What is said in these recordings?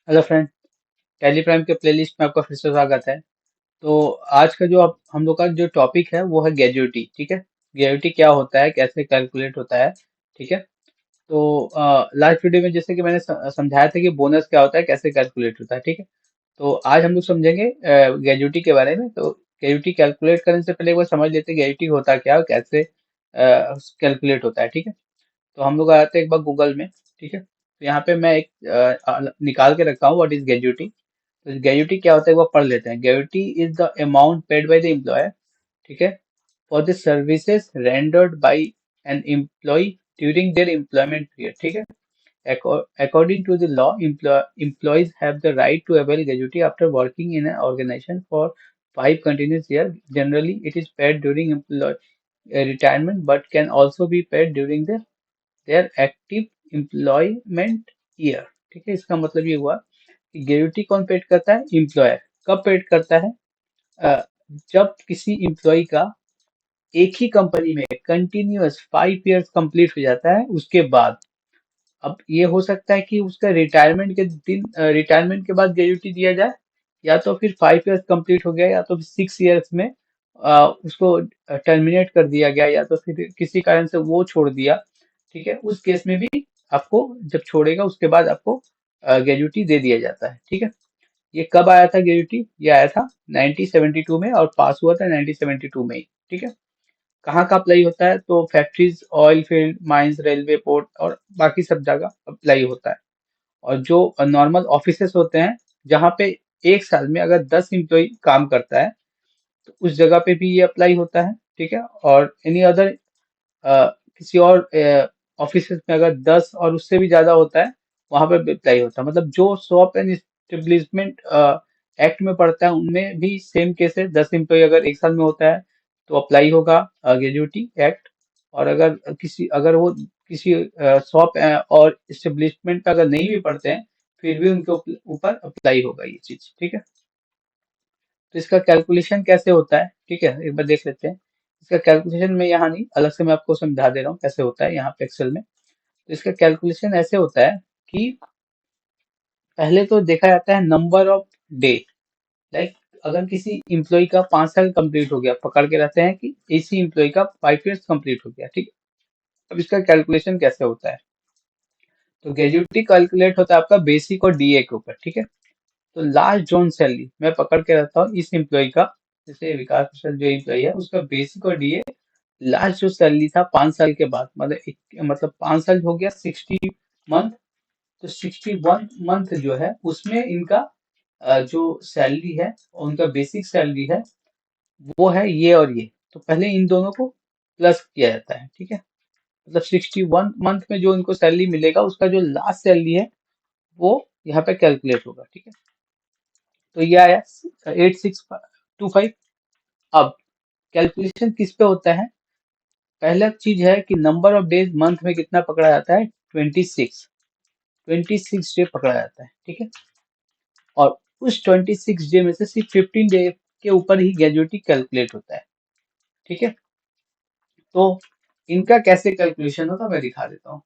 Hello friend. Tally prime के playlist में आपका फिर से स्वागत है। तो आज का जो हम लोग का जो टॉपिक है वो है ग्रेजुइटी। ठीक है, ग्रेजुइटी क्या होता है, कैसे कैलकुलेट होता है। ठीक है। तो लास्ट वीडियो में जैसे कि मैंने समझाया था कि बोनस क्या होता है, कैसे कैलकुलेट होता है। ठीक है। तो आज हम लोग समझेंगे ग्रेजुइटी के बारे में। तो ग्रेजुइटी कैलकुलेट करने से पहले एक बार समझ लेते हैं ग्रेजुइटी होता क्या है और कैसे कैलकुलेट होता है। ठीक है। तो हम लोग आते हैं एक बार गूगल में। ठीक है। तो यहाँ पे मैं एक निकाल के रखा हूँ व्हाट इज ग्रेजुइटी। तो ग्रेजुइटी क्या होता है वो पढ़ लेते हैं। Gratuity is the amount paid by the employer. ठीक है। For the services rendered by an employee during their employment period. ठीक है। According to the law, employees have the right to avail gratuity after working in an organization for 5 continuous years. Generally, it is paid during retirement, but can also be paid during their active employment year। ठीक है। इसका मतलब ये हुआ कि ग्रेजुइटी कौन paid करता है? एम्प्लॉयर। कब पेड करता है? अ, जब किसी एम्प्लॉय का एक ही कंपनी में कंटिन्यूअस 5 ईयर्स कंप्लीट हो जाता है उसके बाद। अब ये हो सकता है कि उसका रिटायरमेंट के बाद ग्रेजुइटी दिया जाए, या तो फिर 5 ईयर्स कंप्लीट हो गया, या तो फिर 6 ईयर्स में उसको टर्मिनेट कर दिया गया, या तो फिर किसी कारण से वो छोड़ दिया। ठीक है। उस केस में भी आपको जब छोड़ेगा उसके बाद आपको ग्रेजुइटी दे दिया जाता है। ठीक है। ये कब आया था ग्रेजुइटी? ये आया था 1972 में और पास हुआ था 1972 में ही। ठीक है। कहाँ का अप्लाई होता है? तो factories, oil field, mines, railway, port और बाकी सब जगह अप्लाई होता है। और जो नॉर्मल ऑफिसेस होते हैं जहाँ पे एक साल में अगर 10 एम्प्लॉय काम करता है तो उस जगह पे भी ये अप्लाई होता है। ठीक है। और एनी अदर किसी और ऑफिसेस में अगर 10 और उससे भी ज्यादा होता है वहां पे भी अप्लाई होता है। मतलब जो शॉप एंड एस्टेब्लिशमेंट एक्ट में पड़ता है उनमें भी सेम केस है। 10 एम्प्लॉय अगर एक साल में होता है तो अप्लाई होगा ग्रेजुइटी एक्ट। और अगर वो किसी शॉप और एस्टेब्लिशमेंट पे अगर नहीं भी पढ़ते हैं फिर भी उनके ऊपर अप्लाई होगा ये चीज। ठीक है। तो इसका कैलकुलेशन कैसे होता है? ठीक है, एक बार देख लेते हैं। इसका कैलकुलेशन मैं यहाँ नहीं, अलग से मैं आपको समझा दे रहा हूँ कैसे होता है यहाँ पे एक्सेल में। तो इसका कैलकुलेशन ऐसे होता है कि पहले तो देखा जाता है नंबर ऑफ डे। लाइक अगर किसी एम्प्लॉय का 5 साल कंप्लीट हो गया, पकड़ के रहते हैं कि इसी एम्प्लॉय का 5 ईयर्स कंप्लीट हो गया। ठीक है। अब इसका कैलकुलेशन कैसे होता है? तो ग्रेजुइटी कैलकुलेट होता है आपका बेसिक और डीए के ऊपर। ठीक है। तो लास्ट जॉन सैलरी मैं पकड़ के रखता हूँ इस एम्प्लॉय का। जैसे विकास मिश्रा जो एम्प्लॉय है उसका बेसिक और डीए लास्ट जो सैलरी था 5 साल के बाद, मतलब 5 साल हो गया 60 मंथ। तो 61 मंथ जो है उसमें इनका जो सैलरी है उनका बेसिक सैलरी है वो है ये और ये। तो पहले इन दोनों को प्लस किया जाता है। ठीक है। मतलब 61 मंथ में जो इनको सैलरी मिलेगा उसका जो लास्ट सैलरी है वो यहाँ पे कैलकुलेट होगा। ठीक है। तो ये आया 8625। अब कैलकुलेशन किस पे होता है? पहला चीज है कि नंबर ऑफ डेज मंथ में कितना पकड़ा जाता है? 26 डे पकड़ा जाता है। ठीक है। और उस 26 डे में से सिर्फ 15 डे के ऊपर ही ग्रेजुइटी कैलकुलेट होता है। ठीक है। तो इनका कैसे कैलकुलेशन होता है मैं दिखा देता हूँ।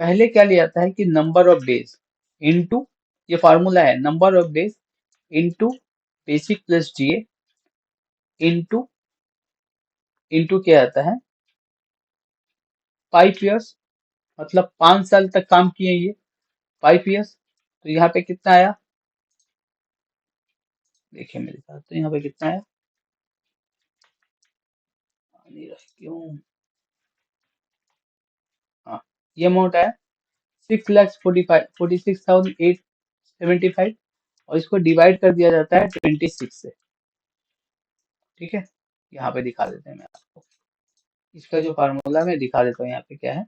पहले क्या लिया जाता है कि नंबर ऑफ डेज इनटू, ये फार्मूला है, number of days into basic plus GA into into क्या आता है 5 ईयर्स। मतलब 5 साल तक काम किए ये 5 ईयर्स। तो यहाँ पे कितना आया? देखिए मेरे साथ, तो यहाँ पे कितना आया? नहीं रहा क्यों? हाँ, ये अमाउंट आया 6,46,875। और इसको डिवाइड कर दिया जाता है 26 से। ठीक है। यहाँ पे दिखा देते हैं मैं आपको। इसका जो फार्मूला मैं दिखा देता हूँ यहाँ पे क्या है।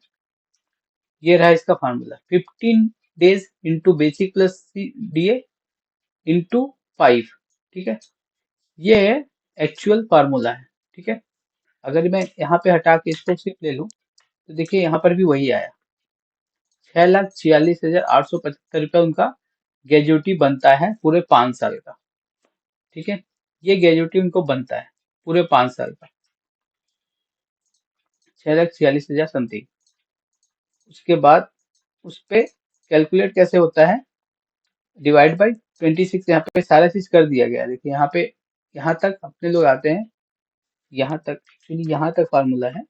ये रहा इसका formula 15 days into basic plus DA into 5। ठीक है। ये एक्चुअल फार्मूला है। ठीक है। अगर मैं यहाँ पे हटा के इसको सिर्फ ले लूँ तो देखिए यहाँ पर भी वही आया, 6,46,875 उनका ग्रेजुइटी बनता है पूरे 5 साल का। ठीक है। ये ग्रेजुइटी उनको बनता है पूरे 5 साल का, 6,46,000 समथिंग। उसके बाद उस पे कैलकुलेट कैसे होता है? Divide by 26। यहाँ पे सारा चीज कर दिया गया है। देखिए यहाँ पे, यहाँ तक अपने लोग आते हैं, यहाँ तक एक्चुअली यहाँ तक फार्मूला है,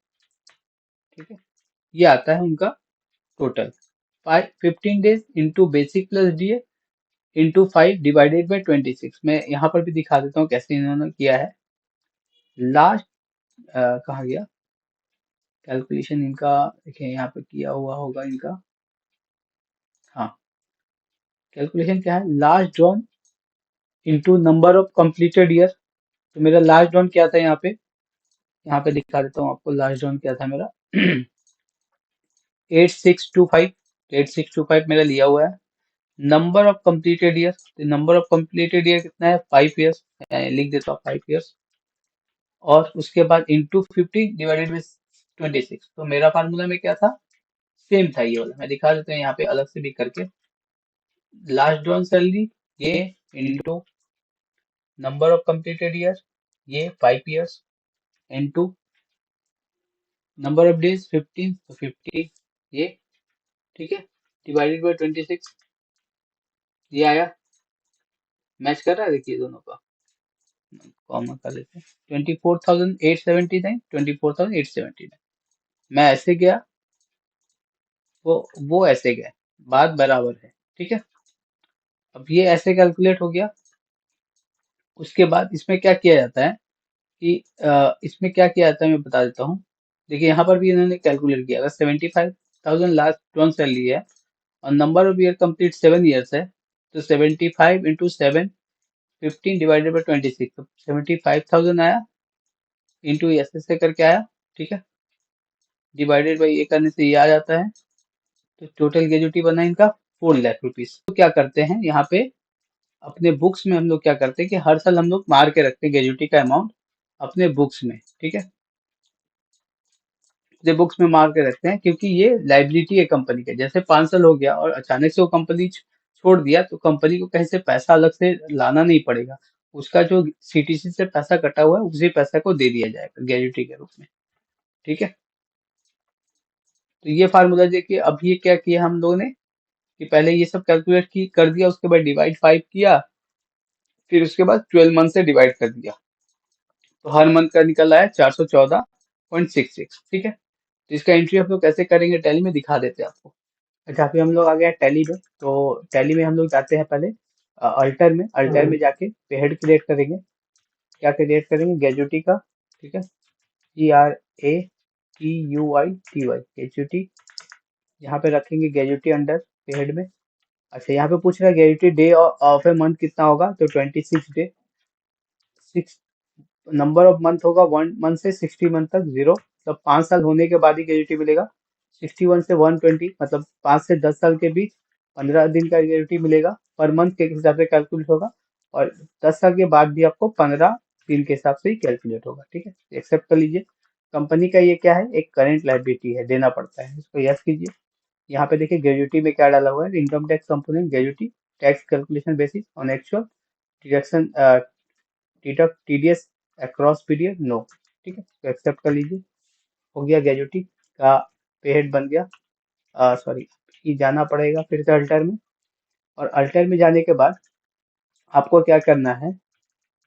ठीक है। ये आता है उनका total 15 days into basic plus DA into 5 divided by 26। मैं यहाँ पर भी दिखा देता हूँ कैसे इन्होंने किया है। लास्ट कहाँ गया कैलकुलेशन इनका, देखिए यहाँ पे किया हुआ होगा इनका। हाँ, कैलकुलेशन क्या है, last drawn into number of completed year. तो मेरा लास्ट ड्रॉन क्या था यहाँ पे दिखा देता हूँ आपको। लास्ट ड्रॉन क्या था मेरा 8625, 8625 मेरा लिया हुआ है। Number of completed year, number of completed year कितना है 5 ईयर्स, लिख देता हूँ 5 ईयर्स। और उसके बाद इंटू 50 डिवाइडेड बाई 26। तो मेरा फार्मूला में क्या था, सेम था ये वाला। मैं दिखा देता हूँ यहाँ पे अलग से भी करके। लास्ट ड्रॉन सैलरी ये into number of completed year ये 5 years into number of days 15, तो 50 ये, ठीक है, डिवाइडेड बाई 26। ये आया, मैच कर रहा है, देखिए दोनों का कॉमन कर लेते हैं। 24,879, 24,879। मैं ऐसे गया, वो ऐसे गए, बात बराबर है, ठीक है। अब ये ऐसे कैलकुलेट हो गया। उसके बाद इसमें क्या किया जाता है कि इसमें क्या किया जाता है मैं बता देता हूँ। देखिए यहाँ पर भी इन्होंने कैलकुलेट किया, अगर 75,000 लास्ट ड्रॉन सैलरी है और number of year complete 7 years है, तो 75 इंटू 7 15 डिवाइडेड बाई 26, तो 75,000 आया इंटू ऐसे से करके आया, ठीक है। डिवाइडेड बाई ये करने से ये आ जाता है। तो टोटल ग्रेजुटी बना इनका 4 लाख रुपीज। तो क्या करते हैं यहाँ पे अपने बुक्स में हम लोग क्या करते हैं कि हर साल हम लोग मार के रखते हैं ग्रेजुटी का अमाउंट अपने बुक्स में, ठीक है। अपने बुक्स में मार के रखते हैं क्योंकि ये लाइबिलिटी है कंपनी का। जैसे 5 साल हो गया और अचानक से वो कंपनी छोड़ दिया, तो कंपनी को कहीं से पैसा अलग से लाना नहीं पड़ेगा। उसका जो सीटीसी से पैसा कटा हुआ है उसी पैसा को दे दिया जाएगा ग्रेजुटी के रूप में, ठीक है। तो ये फार्मूला देखिए, अब ये क्या किया हम लोगों ने कि पहले ये सब कैलकुलेट की कर दिया, उसके बाद डिवाइड 5 किया, फिर उसके बाद 12 मंथ से डिवाइड कर दिया। तो हर मंथ का निकल आया 414.66, ठीक है। तो इसका एंट्री हम लोग कैसे करेंगे, टैली में दिखा देते हैं आपको। अच्छा, फिर हम लोग आ गया टैली में। तो टैली में हम लोग जाते हैं पहले अल्टर में। अल्टर में जाके पेहेड क्रिएट करेंगे। क्या क्रिएट करेंगे, ग्रेजुटी का, ठीक है, GRATUITY ग्रेजुटी। यहाँ पे रखेंगे ग्रेजुटी अंडर पेहेड में। अच्छा, यहाँ पे पूछ रहा है gratuity day of a month कितना होगा, तो 26 डे। 6 नंबर ऑफ मंथ होगा 1 मंथ से 60 मंथ तक 0, मतलब 5 साल होने के बाद ही ग्रेजुटी मिलेगा। 61 से 120 मतलब 5 से 10 साल के बीच 15 दिन का ग्रेजुटी मिलेगा, पर मंथ के हिसाब से कैलकुलेट होगा। और 10 साल के बाद भी आपको 15 दिन के हिसाब से ही कैलकुलेट होगा, ठीक है। एक्सेप्ट कर लीजिए। कंपनी का ये क्या है, एक करेंट लायबिलिटी है, देना पड़ता है, इसको यस कीजिए। यहाँ पे देखिए ग्रेजुटी में क्या डाला हुआ है, income tax component gratuity tax calculation basis on actual deduction deduct TDS across period no, ठीक है। तो एक्सेप्ट कर लीजिए, हो गया ग्रेजुटी का पेहेड बन गया। सॉरी, ये जाना पड़ेगा फिर से अल्टर में। और अल्टर में जाने के बाद आपको क्या करना है,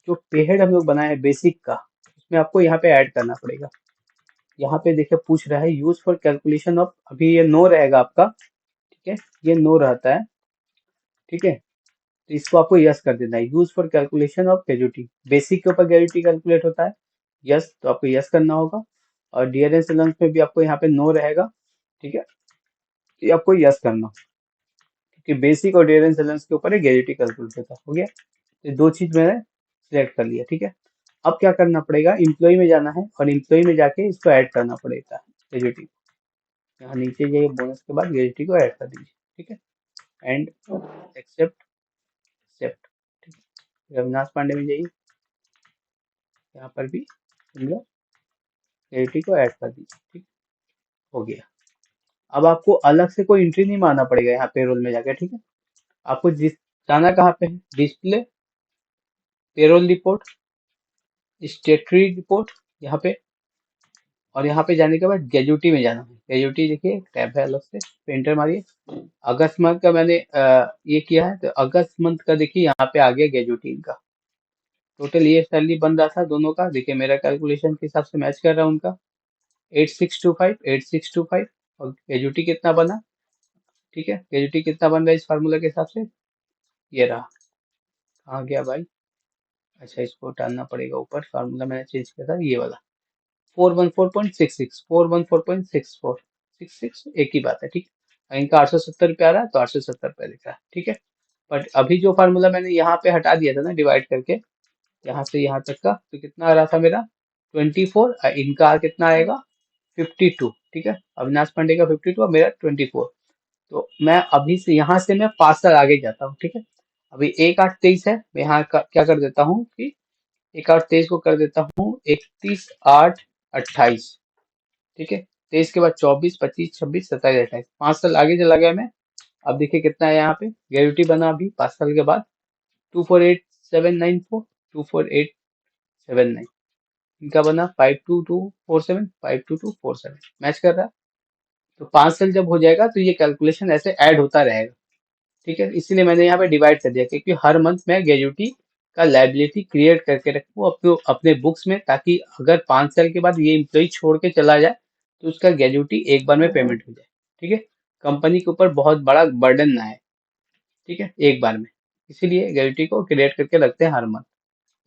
जो पेहेड हम लोग बनाए हैं बेसिक का, उसमें आपको यहाँ पे ऐड करना पड़ेगा। यहाँ पे देखिए पूछ रहा है यूज फॉर कैलकुलेशन ऑफ, अभी ये नो रहेगा आपका, ठीक है, ये नो रहता है, ठीक है। तो इसको आपको यस कर देना है, use for calculation of gratuity. Basic के ऊपर ग्रेजुटी कैलकुलेट होता है, यस, तो आपको यस करना होगा। और डियरेंस अलाउंस में भी आपको यहाँ पे नो रहेगा, ठीक है, ये आपको यस करना होगा, क्योंकि बेसिक और डियरेंस अलाउंस के ऊपर ग्रेजुटी कैलकुलेट होता है। हो गया, ये दो चीज मैंने सिलेक्ट कर लिया, ठीक है। अब क्या करना पड़ेगा, इम्प्लॉय में जाना है और इम्प्लॉय में जाके इसको ऐड करना पड़ेगा ग्रेजुटी। यहाँ नीचे जाइए, बोनस के बाद ग्रेजुटी को ऐड कर दीजिए, ठीक है। एंड एक्सेप्ट एक्सेप्ट, ठीक है। अविनाश पांडे में जाइए, यहाँ पर भी सिमिलर ग्रेजुटी को ऐड कर दीजिए, ठीक, हो गया। अब आपको अलग से कोई एंट्री नहीं मारना पड़ेगा यहाँ पेरोल में जाके, ठीक है। आपको जिस जाना कहाँ पे है, डिस्प्ले, पेरोल रिपोर्ट, स्टेटरी रिपोर्ट, यहाँ पे और यहाँ पे जाने के बाद ग्रेजुटी में जाना है। ग्रेजुटी देखिए टैब है अलग से, पेंटर मारिए। अगस्त मंथ का मैंने ये किया है, तो अगस्त मंथ का देखिए यहाँ पे आ गया ग्रेजुटी इनका। टोटल ये सैलरी बन रहा था दोनों का, देखिए मेरा कैलकुलेशन के हिसाब से मैच कर रहा है उनका। 8625 और ग्रेजुटी कितना बना, ठीक है, ग्रेजुटी कितना बन रहा है इस फार्मूला के हिसाब से, ये रहा। कहाँ गया भाई, अच्छा इसको डालना पड़ेगा ऊपर, फार्मूला मैंने चेंज किया था ये वाला। 414.66, 414.64 एक ही बात है, ठीक है। इनका 870 रुपया आ रहा है तो 870 रुपया लिख रहा है, ठीक है। बट अभी जो फार्मूला मैंने यहाँ पे हटा दिया था ना डिवाइड करके, यहाँ से यहाँ तक का, तो कितना आ रहा था मेरा 24, इनका कितना आएगा 52, ठीक है। अविनाश पांडे का 52 और मेरा 24। तो मैं अभी से यहाँ से मैं 5 साल आगे जाता हूँ, ठीक है। अभी 1/8/23 है, मैं यहाँ क्या कर देता हूँ कि 1/8/23 को कर देता हूँ 31/8/28, ठीक है। 23 के बाद 24, 25, 26, 27, 28, 5 साल आगे चला गया मैं। अब देखिए कितना है यहाँ पे ग्रेजुटी बना अभी 5 साल के बाद, 248794, 248749। इनका बना 52247, 52247 मैच कर रहा है। तो 5 साल जब हो जाएगा तो ये कैलकुलेशन ऐसे ऐड होता रहेगा, ठीक है। इसीलिए मैंने यहाँ पे डिवाइड कर दिया, क्योंकि हर मंथ मैं ग्रेजुटी का लाइबिलिटी क्रिएट करके रखूँ अपने अपने बुक्स में, ताकि अगर 5 साल के बाद ये एम्प्लॉय छोड़ के चला जाए तो उसका ग्रेजुटी एक बार में पेमेंट हो जाए, ठीक है। कंपनी के ऊपर बहुत बड़ा बर्डन ना आए, ठीक है, एक बार में। इसीलिए ग्रेजुटी को क्रिएट करके रखते हैं हर मंथ,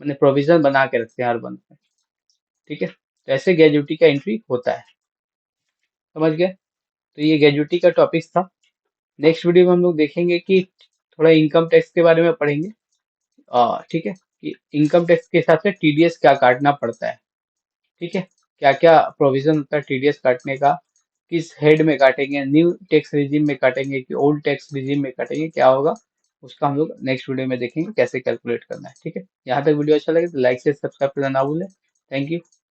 मैंने प्रोविजन बना के रखते हैं हर मंथ में, ठीक है। तो ऐसे ग्रेजुटी का एंट्री होता है, समझ गए। तो ये ग्रेजुटी का टॉपिक था। नेक्स्ट वीडियो में हम लोग देखेंगे कि थोड़ा इनकम टैक्स के बारे में पढ़ेंगे, ठीक है, कि इनकम टैक्स के हिसाब से टीडीएस क्या काटना पड़ता है, ठीक है। क्या क्या प्रोविजन होता है टीडीएस काटने का, किस हेड में काटेंगे, न्यू टैक्स रिजीम में काटेंगे कि ओल्ड टैक्स रिजीम में काटेंगे, क्या होगा उसका हम लोग नेक्स्ट वीडियो में देखेंगे कैसे कैलकुलेट करना है, ठीक है। यहाँ तक वीडियो अच्छा लगे तो लाइक से सब्सक्राइब करना ना भूलें। Thank you.